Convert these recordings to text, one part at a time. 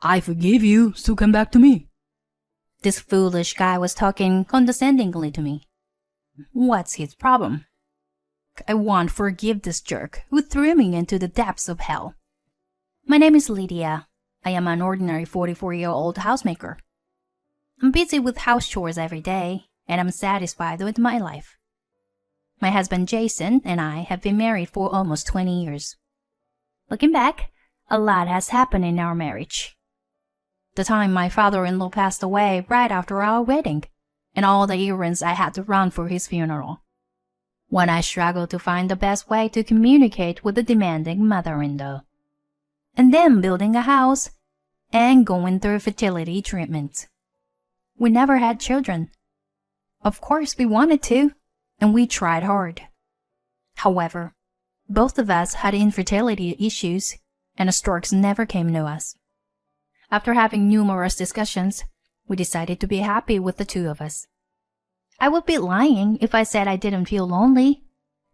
I forgive you, so come back to me. This foolish guy was talking condescendingly to me. What's his problem? I won't forgive this jerk who threw me into the depths of hell. My name is Lydia. I am an ordinary 44-year-old housemaker. I'm busy with house chores every day, and I'm satisfied with my life. My husband Jason and I have been married for almost 20 years. Looking back, a lot has happened in our marriage. The time my father-in-law passed away right after our wedding, and all the errands I had to run for his funeral. When I struggled to find the best way to communicate with the demanding mother-in-law. And then building a house and going through fertility treatment. We never had children. Of course we wanted to, and we tried hard. However, both of us had infertility issues, and the storks never came to us. After having numerous discussions, we decided to be happy with the two of us. I would be lying if I said I didn't feel lonely,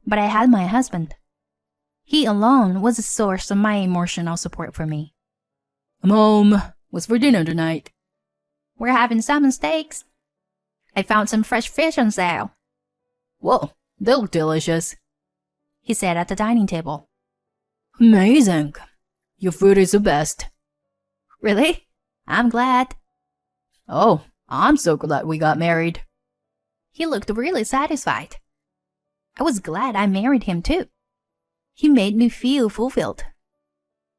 but I had my husband. He alone was a source of my emotional support for me. I'm home. What's for dinner tonight? We're having salmon steaks. I found some fresh fish on sale. Whoa, they look delicious, he said at the dining table. Amazing. Your food is the best. Really? I'm glad. Oh, I'm so glad we got married. He looked really satisfied. I was glad I married him too. He made me feel fulfilled.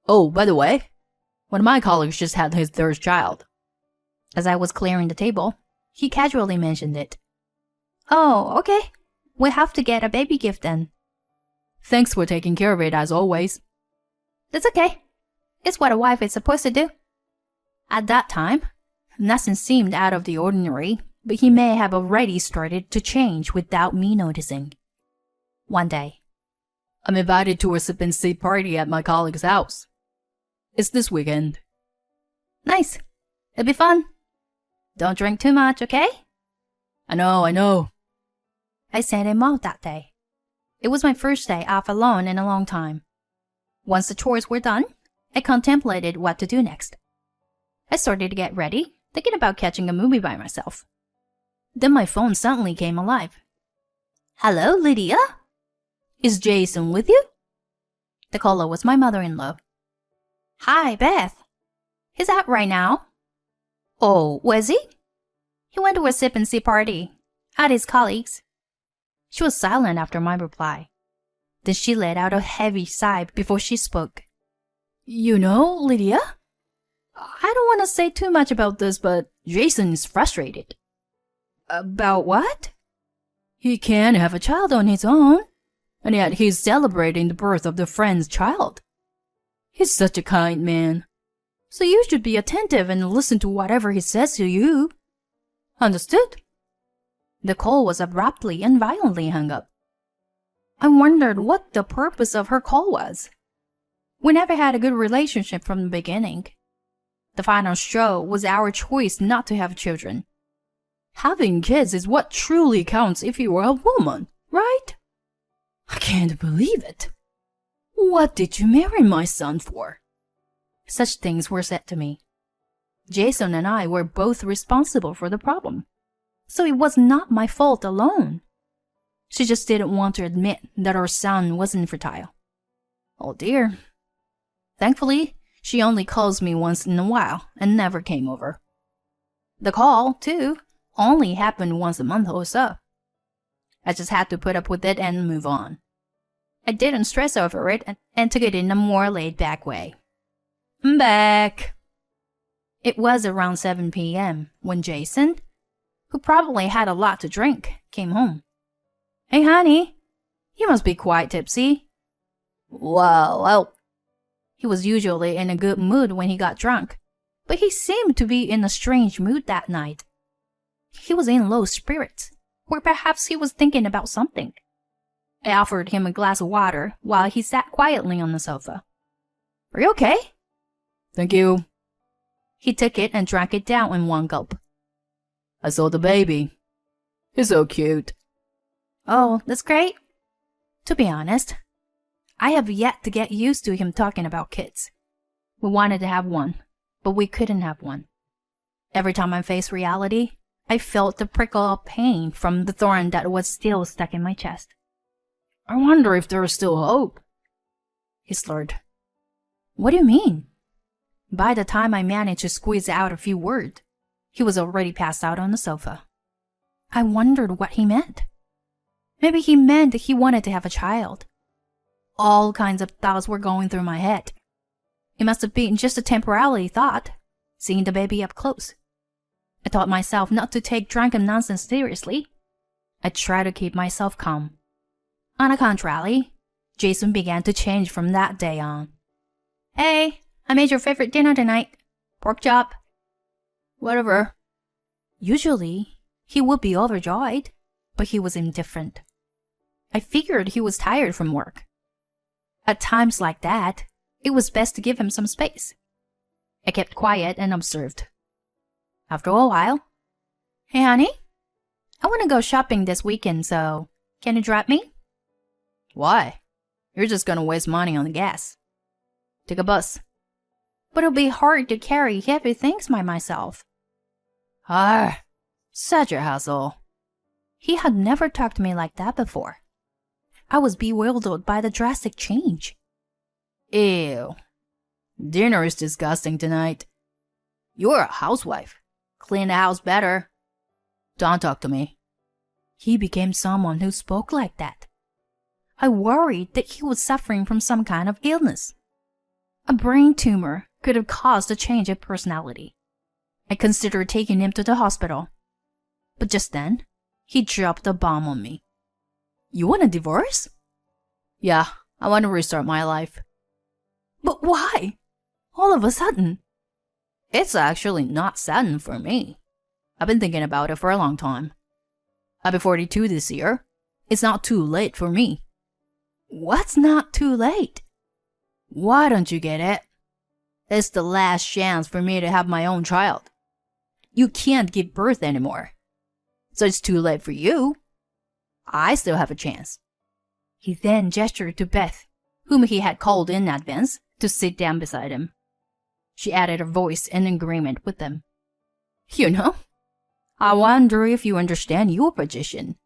Oh, by the way, one of my colleagues just had his third child. As I was clearing the table, he casually mentioned it. Oh, okay. We'll have to get a baby gift then. Thanks for taking care of it as always. That's okay. It's what a wife is supposed to do. At that time, nothing seemed out of the ordinary, but he may have already started to change without me noticing. One day, I'm invited to a sip and see party at my colleague's house. It's this weekend. Nice. It'll be fun. Don't drink too much, okay? I know. I sent him off that day. It was my first day off alone in a long time. Once the chores were done, I contemplated what to do next. I started to get ready, thinking about catching a movie by myself. Then my phone suddenly came alive. Hello, Lydia? Is Jason with you? The caller was my mother-in-law. Hi, Beth. He's out right now. Oh, was he? He went to a sip and see party at his colleagues. She was silent after my reply. Then she let out a heavy sigh before she spoke. You know, Lydia, I don't want to say too much about this, but Jason is frustrated. About what? He can't have a child on his own, and yet he's celebrating the birth of the friend's child. He's such a kind man, so you should be attentive and listen to whatever he says to you. Understood? The call was abruptly and violently hung up. I wondered what the purpose of her call was. We never had a good relationship from the beginning. The final straw was our choice not to have children. Having kids is what truly counts if you are a woman, right? I can't believe it. What did you marry my son for? Such things were said to me. Jason and I were both responsible for the problem, so it was not my fault alone. She just didn't want to admit that our son was infertile. Oh dear. Thankfully, she only calls me once in a while and never came over. The call, too, only happened once a month or so. I just had to put up with it and move on. I didn't stress over it and took it in a more laid-back way. I'm back. It was around 7 p.m. when Jason, who probably had a lot to drink, came home. Hey, honey, you must be quite tipsy. Well, he was usually in a good mood when he got drunk, but he seemed to be in a strange mood that night. He was in low spirits, or perhaps he was thinking about something. I offered him a glass of water while he sat quietly on the sofa. Are you okay? Thank you. He took it and drank it down in one gulp. I saw the baby. He's so cute. Oh, that's great. To be honest, I have yet to get used to him talking about kids. We wanted to have one, but we couldn't have one. Every time I faced reality, I felt the prickle of pain from the thorn that was still stuck in my chest. I wonder if there's still hope. He slurred. What do you mean? By the time I managed to squeeze out a few words, he was already passed out on the sofa. I wondered what he meant. Maybe he meant that he wanted to have a child. All kinds of thoughts were going through my head. It must have been just a temporary thought, seeing the baby up close. I taught myself not to take drunken nonsense seriously. I tried to keep myself calm. On the contrary, Jason began to change from that day on. Hey, I made your favorite dinner tonight. Pork chop. Whatever. Usually, he would be overjoyed, but he was indifferent. I figured he was tired from work. At times like that, it was best to give him some space. I kept quiet and observed. After a while, hey honey, I want to go shopping this weekend, so can you drive me? Why? You're just gonna waste money on the gas. Take a bus. But it'll be hard to carry heavy things by myself. Such a hassle. He had never talked to me like that before. I was bewildered by the drastic change. Ew. Dinner is disgusting tonight. You're a housewife. Clean the house better. Don't talk to me. He became someone who spoke like that. I worried that he was suffering from some kind of illness. A brain tumor could have caused a change of personality. I considered taking him to the hospital. But just then, he dropped a bomb on me. You want a divorce? Yeah, I want to restart my life. But why? All of a sudden? It's actually not sudden for me. I've been thinking about it for a long time. I'll be 42 this year. It's not too late for me. What's not too late? Why don't you get it? It's the last chance for me to have my own child. You can't give birth anymore. So it's too late for you. I still have a chance. He then gestured to Beth, whom he had called in advance, to sit down beside him. She added her voice in agreement with them. You know, I wonder if you understand your position.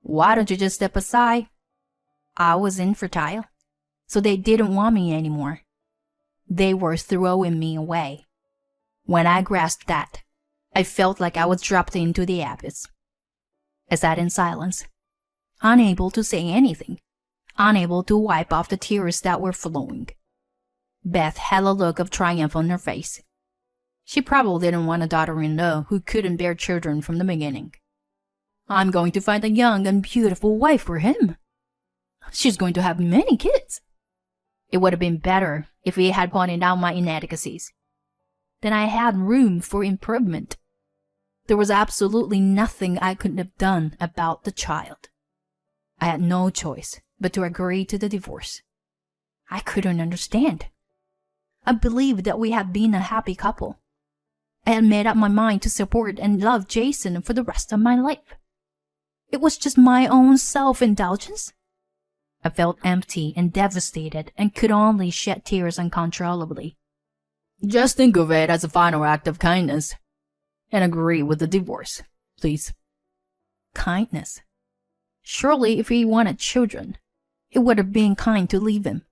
Why don't you just step aside? I was infertile, so they didn't want me anymore. They were throwing me away. When I grasped that, I felt like I was dropped into the abyss. I sat in silence, unable to say anything, unable to wipe off the tears that were flowing. Beth had a look of triumph on her face. She probably didn't want a daughter-in-law who couldn't bear children from the beginning. I'm going to find a young and beautiful wife for him. She's going to have many kids. It would have been better if he had pointed out my inadequacies. Then I had room for improvement. There was absolutely nothing I could have done about the child. I had no choice but to agree to the divorce. I couldn't understand. I believed that we had been a happy couple. I had made up my mind to support and love Jason for the rest of my life. It was just my own self-indulgence. I felt empty and devastated and could only shed tears uncontrollably. Just think of it as a final act of kindness and agree with the divorce, please. Kindness? Surely if he wanted children, it would have been kind to leave him.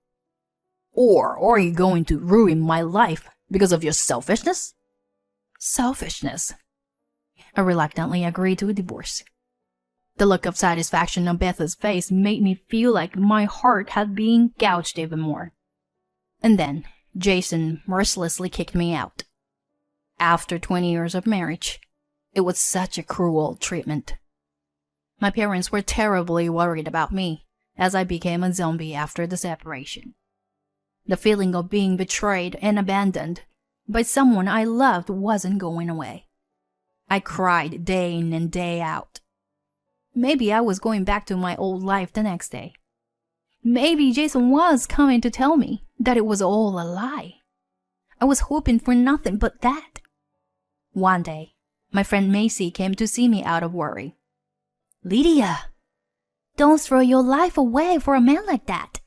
Or are you going to ruin my life because of your selfishness? Selfishness. I reluctantly agreed to a divorce. The look of satisfaction on Beth's face made me feel like my heart had been gouged even more. And then Jason mercilessly kicked me out. After 20 years of marriage, it was such a cruel treatment. My parents were terribly worried about me as I became a zombie after the separation. The feeling of being betrayed and abandoned by someone I loved wasn't going away. I cried day in and day out. Maybe I was going back to my old life the next day. Maybe Jason was coming to tell me that it was all a lie. I was hoping for nothing but that. One day, my friend Macy came to see me out of worry. Lydia, don't throw your life away for a man like that.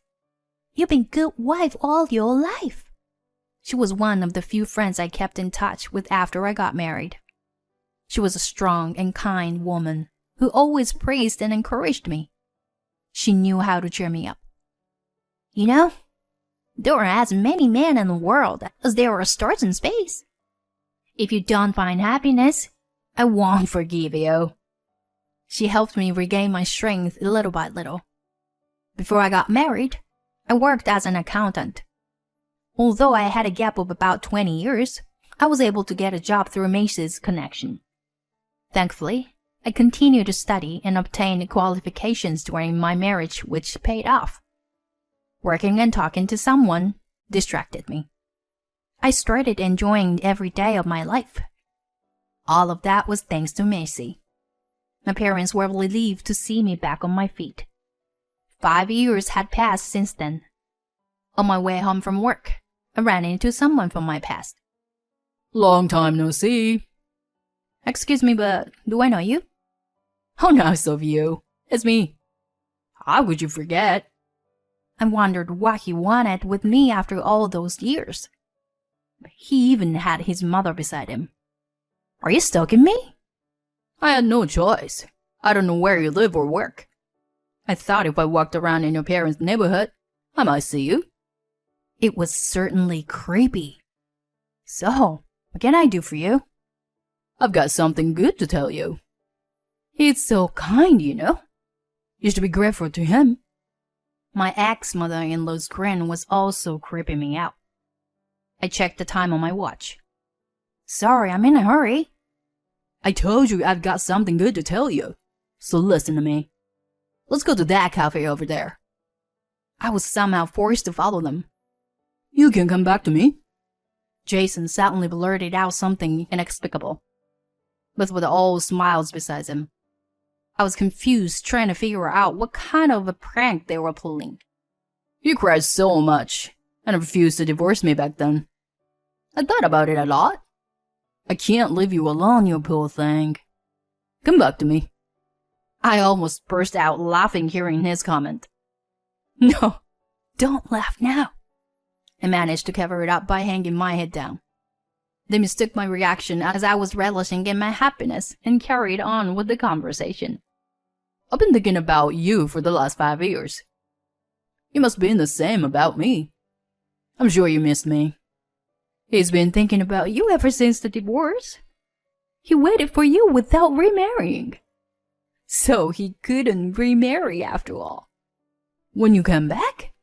You've been a good wife all your life. She was one of the few friends I kept in touch with after I got married. She was a strong and kind woman who always praised and encouraged me. She knew how to cheer me up. You know, there are as many men in the world as there are stars in space. If you don't find happiness, I won't forgive you. She helped me regain my strength little by little. Before I got married, I worked as an accountant. Although I had a gap of about 20 years, I was able to get a job through Macy's connection. Thankfully, I continued to study and obtain qualifications during my marriage, which paid off. Working and talking to someone distracted me. I started enjoying every day of my life. All of that was thanks to Macy. My parents were relieved to see me back on my feet. 5 years had passed since then. On my way home from work, I ran into someone from my past. Long time no see. Excuse me, but do I know you? How nice of you. It's me. How could you forget? I wondered what he wanted with me after all those years. He even had his mother beside him. Are you stalking me? I had no choice. I don't know where you live or work. I thought if I walked around in your parents' neighborhood, I might see you. It was certainly creepy. So, what can I do for you? I've got something good to tell you. He's so kind, you know. You should be grateful to him. My ex-mother-in-law's grin was also creeping me out. I checked the time on my watch. Sorry, I'm in a hurry. I told you I've got something good to tell you. So listen to me. Let's go to that cafe over there. I was somehow forced to follow them. You can come back to me. Jason suddenly blurted out something inexplicable, but with all smiles besides him. I was confused, trying to figure out what kind of a prank they were pulling. You cried so much and refused to divorce me back then. I thought about it a lot. I can't leave you alone, you poor thing. Come back to me. I almost burst out laughing hearing his comment. No, don't laugh now. I managed to cover it up by hanging my head down. They mistook my reaction as I was relishing in my happiness and carried on with the conversation. I've been thinking about you for the last 5 years. You must be the same about me. I'm sure you miss me. He's been thinking about you ever since the divorce. He waited for you without remarrying. So he couldn't remarry after all. When you come back,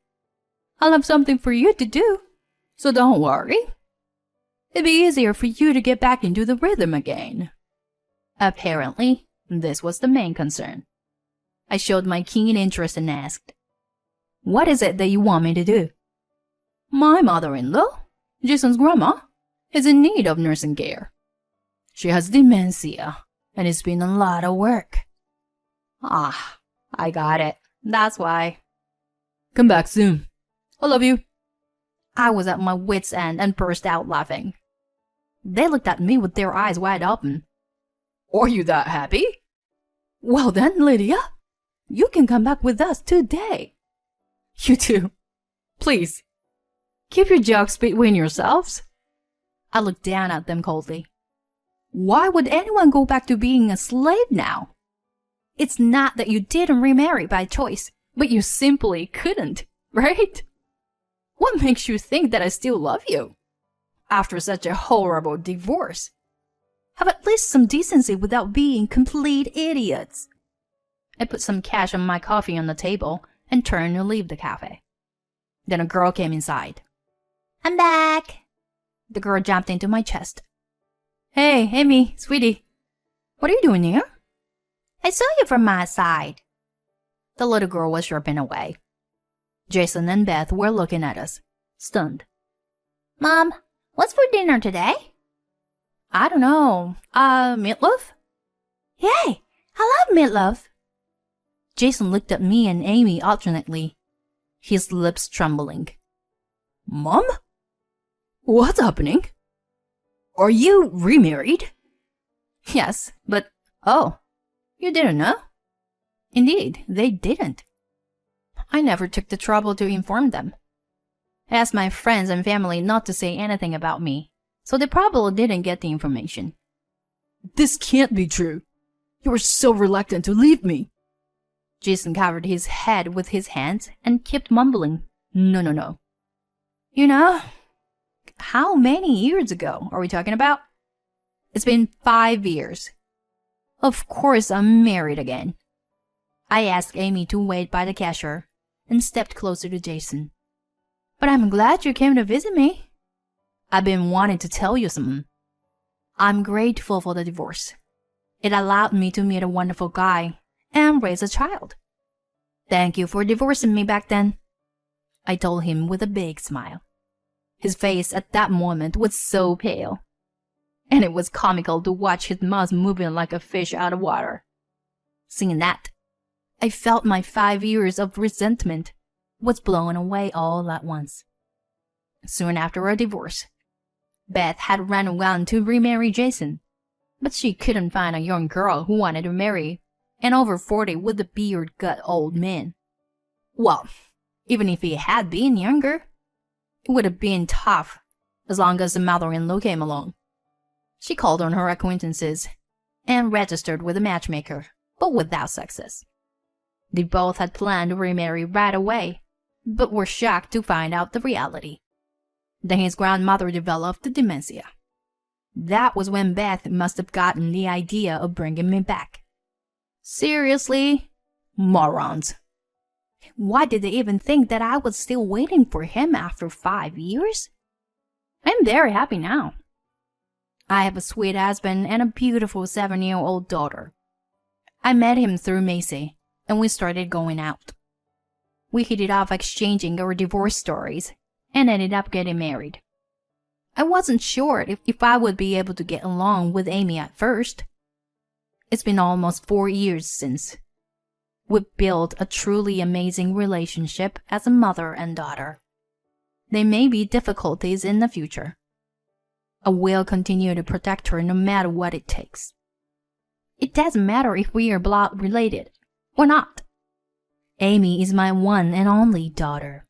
I'll have something for you to do, so don't worry. It'd be easier for you to get back into the rhythm again. Apparently, this was the main concern. I showed my keen interest and asked, What is it that you want me to do? My mother-in-law, Jason's grandma, is in need of nursing care. She has dementia, and it's been a lot of work. Ah, I got it. That's why. Come back soon. I love you. I was at my wit's end and burst out laughing. They looked at me with their eyes wide open. Are you that happy? Well then, Lydia, you can come back with us today. You too. Please. Keep your jokes between yourselves. I looked down at them coldly. Why would anyone go back to being a slave now? It's not that you didn't remarry by choice, but you simply couldn't, right? What makes you think that I still love you? After such a horrible divorce. Have at least some decency without being complete idiots. I put some cash and my coffee on the table and turned to leave the cafe. Then a girl came inside. I'm back. The girl jumped into my chest. Hey, Amy, sweetie. What are you doing here? I saw you from my side. The little girl was chirping away. Jason and Beth were looking at us, stunned. Mom, what's for dinner today? I don't know. Meatloaf? Yay! I love meatloaf. Jason looked at me and Amy alternately, his lips trembling. Mom? What's happening? Are you remarried? Yes, but oh, you didn't know? Indeed, they didn't. I never took the trouble to inform them. I asked my friends and family not to say anything about me, so they probably didn't get the information. This can't be true. You were so reluctant to leave me. Jason covered his head with his hands and kept mumbling, No. How many years ago are we talking about? It's been 5 years. Of course I'm married again. I asked Amy to wait by the cashier and stepped closer to Jason. But I'm glad you came to visit me. I've been wanting to tell you something. I'm grateful for the divorce. It allowed me to meet a wonderful guy and raise a child. Thank you for divorcing me back then, I told him with a big smile. His face at that moment was so pale, and it was comical to watch his mouth moving like a fish out of water. Seeing that, I felt my 5 years of resentment was blown away all at once. Soon after our divorce, Beth had run around to remarry Jason, but she couldn't find a young girl who wanted to marry an over 40 with a beard-gut old man. Well, even if he had been younger, it would have been tough as long as the mother-in-law came along. She called on her acquaintances and registered with a matchmaker, but without success. They both had planned to remarry right away, but were shocked to find out the reality. Then his grandmother developed dementia. That was when Beth must have gotten the idea of bringing me back. Seriously? Morons. Why did they even think that I was still waiting for him after 5 years? I'm very happy now. I have a sweet husband and a beautiful 7-year-old daughter. I met him through Macy, and we started going out. We hit it off exchanging our divorce stories and ended up getting married. I wasn't sure if I would be able to get along with Amy at first. It's been almost 4 years since. We've built a truly amazing relationship as a mother and daughter. There may be difficulties in the future. I will continue to protect her no matter what it takes. It doesn't matter if we are blood related or not. Amy is my one and only daughter.